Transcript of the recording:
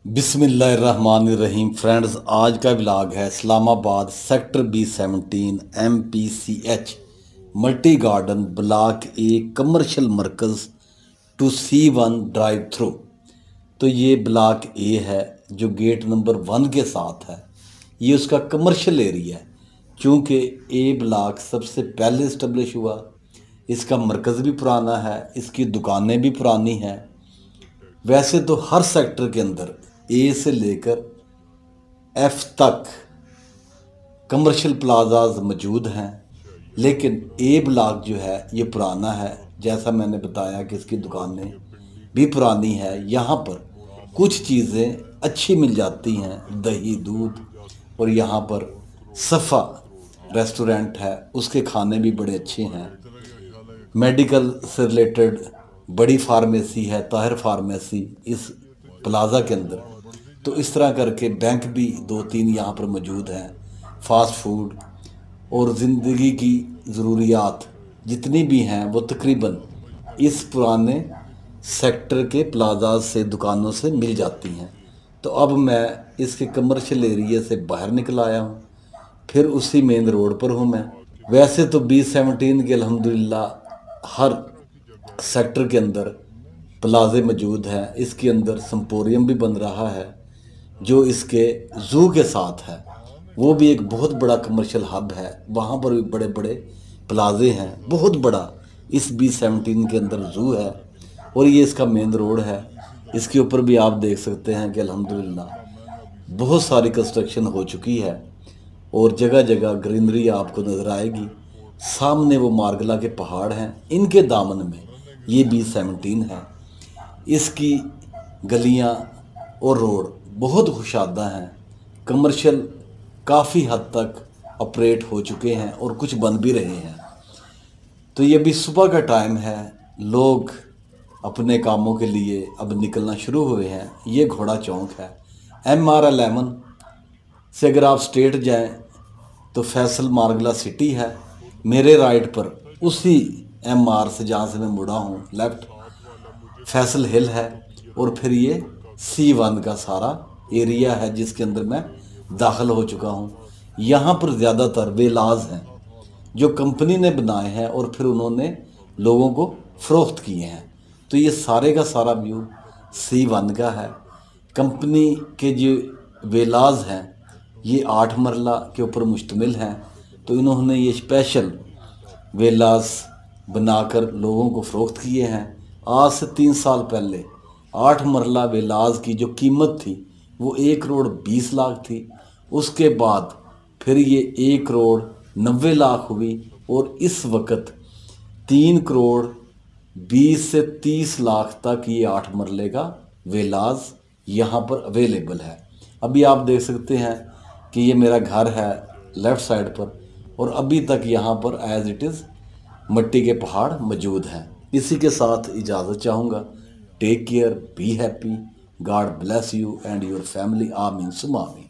बिस्मिल्लाहिर्रहमानिर्रहीम फ्रेंड्स, आज का व्लॉग है Islamabad sector B17 MPCH multi garden block A commercial मरकज़ टू C1 ड्राइव थ्रू। तो ये ब्लॉक ए है जो गेट नंबर 1 के साथ है। ये उसका कमर्शियल एरिया है। चूँकि ए ब्लॉक सबसे पहले इस्टब्लिश हुआ, इसका मरकज़ भी पुराना है, इसकी दुकानें भी पुरानी हैं। वैसे तो हर सेक्टर के अंदर ए से लेकर एफ तक कमर्शियल प्लाजाज मौजूद हैं, लेकिन ए ब्लॉक जो है ये पुराना है। जैसा मैंने बताया कि इसकी दुकानें भी पुरानी है। यहाँ पर कुछ चीज़ें अच्छी मिल जाती हैं, दही दूध, और यहाँ पर सफ़ा रेस्टोरेंट है, उसके खाने भी बड़े अच्छे हैं। मेडिकल से रिलेटेड बड़ी फार्मेसी है, ताहिर फार्मेसी इस प्लाज़ा के अंदर। तो इस तरह करके बैंक भी 2-3 यहाँ पर मौजूद हैं। फास्ट फूड और ज़िंदगी की ज़रूरियात जितनी भी हैं वो तकरीबन इस पुराने सेक्टर के प्लाजा से, दुकानों से मिल जाती हैं। तो अब मैं इसके कमर्शियल एरिया से बाहर निकल आया हूँ, फिर उसी मेन रोड पर हूँ मैं। वैसे तो B17 के अल्हम्दुलिल्लाह हर सेक्टर के अंदर प्लाजे मौजूद हैं। इसके अंदर संपोरियम भी बन रहा है जो इसके ज़ू के साथ है। वो भी एक बहुत बड़ा कमर्शियल हब है, वहाँ पर भी बड़े बड़े प्लाजे हैं। बहुत बड़ा इस B17 के अंदर ज़ू है और ये इसका मेन रोड है। इसके ऊपर भी आप देख सकते हैं कि अल्हम्दुलिल्लाह बहुत सारी कंस्ट्रक्शन हो चुकी है और जगह जगह ग्रीनरी आपको नज़र आएगी। सामने वो मार्गला के पहाड़ हैं, इनके दामन में ये B17 है। इसकी गलियां और रोड बहुत खुशादा हैं। कमर्शियल काफ़ी हद तक ऑपरेट हो चुके हैं और कुछ बन भी रहे हैं। तो ये भी सुबह का टाइम है, लोग अपने कामों के लिए अब निकलना शुरू हुए हैं। ये घोड़ा चौक है। MR11 से अगर आप स्ट्रेट जाएं तो फैसल मार्गला सिटी है। मेरे राइट पर उसी MR से जहाँ से मैं मुड़ा हूँ लेफ़्ट फैसल हिल है, और फिर ये C1 का सारा एरिया है जिसके अंदर मैं दाखिल हो चुका हूँ। यहाँ पर ज़्यादातर वेलाज हैं जो कंपनी ने बनाए हैं और फिर उन्होंने लोगों को फ़रोख्त किए हैं। तो ये सारे का सारा व्यू C1 का है। कंपनी के जो वेलाज हैं ये 8 मरला के ऊपर मुश्तमिल हैं। तो इन्होंने ये स्पेशल वेलाज बनाकर लोगों को फ़रोख्त किए हैं। आज से 3 साल पहले 8 मरला वेलाज की जो कीमत थी वो 1 करोड़ 20 लाख थी। उसके बाद फिर ये 1 करोड़ 90 लाख हुई और इस वक्त 3 करोड़ 20 से 30 लाख तक ये 8 मरले का वेलाज यहाँ पर अवेलेबल है। अभी आप देख सकते हैं कि ये मेरा घर है लेफ़्ट साइड पर, और अभी तक यहाँ पर एज़ इट इज़ मिट्टी के पहाड़ मौजूद हैं। इसी के साथ इजाज़त चाहूँगा। Take care, be happy, God bless you and your family. आमीन सुमा आमीन।